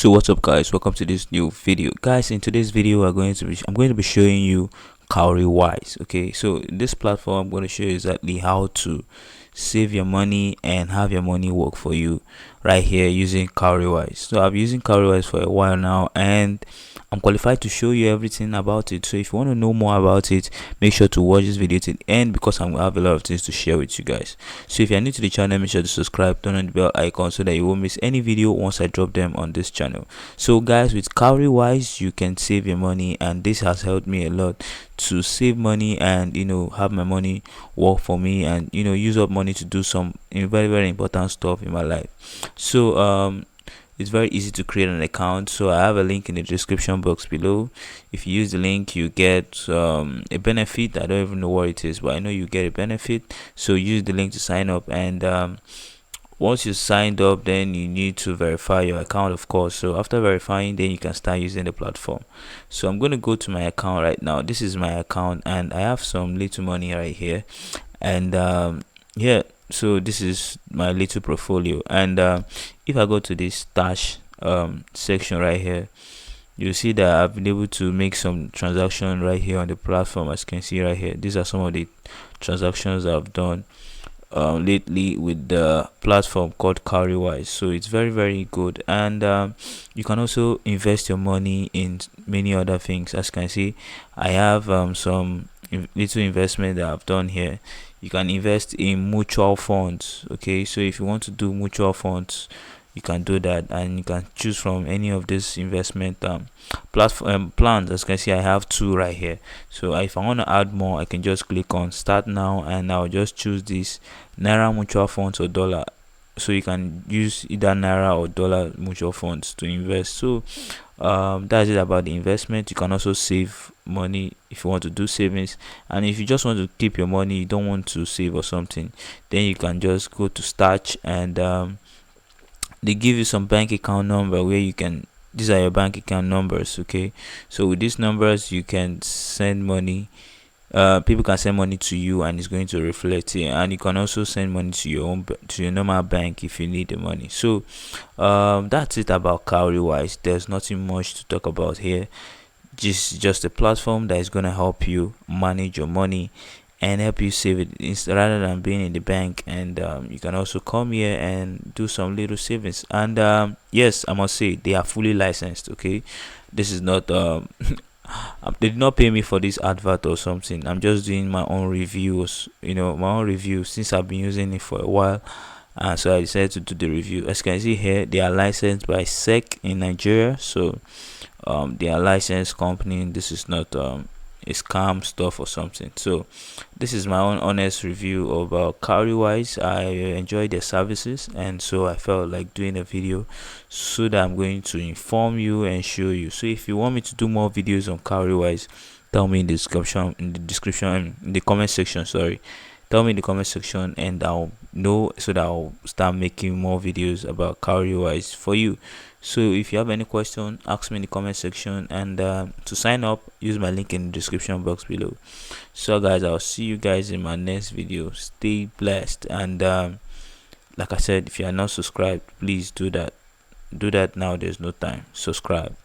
So what's up guys, welcome to this new video. Guys, in today's video I'm going to be showing you Cowrywise. Okay, so in this platform I'm going to show you exactly how to save your money and have your money work for you right here using Cowrywise. So I've been using Cowrywise for a while now and I'm qualified to show you everything about it. So if you want to know more about it, make sure to watch this video to the end because I'm gonna have a lot of things to share with you guys. So if you're new to the channel, make sure to subscribe, turn on the bell icon so that you won't miss any video once I drop them on this channel. So guys, with Cowrywise you can save your money, and this has helped me a lot to save money and have my money work for me, and use up money to do some very important stuff in my life. So it's very easy to create an account. So I have a link in the description box below. If you use the link you get a benefit. I don't even know what it is, but I know you get a benefit. So use the link to sign up, and once you signed up, then you need to verify your account, of course. So after verifying, then you can start using the platform. So I'm going to go to my account right now. This is my account and I have some little money right here, and yeah, so this is my little portfolio. And if I go to this stash section right here, you see that I've been able to make some transaction right here on the platform. As you can see right here, these are some of the transactions I've done lately with the platform called Cowrywise. So it's very good, and you can also invest your money in many other things. As you can see, I have some little investment that I've done here. You can invest in mutual funds. Okay, so if you want to do mutual funds, you can do that, and you can choose from any of these investment platform plans. As you can see, I have two right here. So if I want to add more, I can just click on start now, and I'll just choose this Naira mutual funds or dollar. So you can use either Naira or dollar mutual funds to invest. So that's it about the investment. You can also save money if you want to do savings, and if you just want to keep your money, you don't want to save or something, then you can just go to start, and they give you some bank account number where you can, these are your bank account numbers. Okay, so with these numbers you can send money. People can send money to you and it's going to reflect here, and you can also send money to your own to your normal bank if you need the money. So that's it about Cowrywise. There's nothing much to talk about here. Just a platform that is going to help you manage your money and help you save it rather than being in the bank. And you can also come here and do some little savings. And yes, I must say they are fully licensed. Okay, this is not they did not pay me for this advert or something. I'm just doing my own reviews, my own review, since I've been using it for a while. So I decided to do the review. As you can see here, they are licensed by SEC in Nigeria. So they are licensed company. This is not a scam stuff or something. So this is my own honest review about Cowrywise. I enjoy their services, and so I felt like doing a video so that I'm going to inform you and show you. So if you want me to do more videos on Cowrywise, tell me in the description, in the comment section, sorry. Tell me in the comment section and I'll know, so that I'll start making more videos about Cowrywise for you. So if you have any question, ask me in the comment section, and to sign up, use my link in the description box below. So guys, I'll see you guys in my next video. Stay blessed, and like I said, if you are not subscribed, please do that now. There's no time. Subscribe.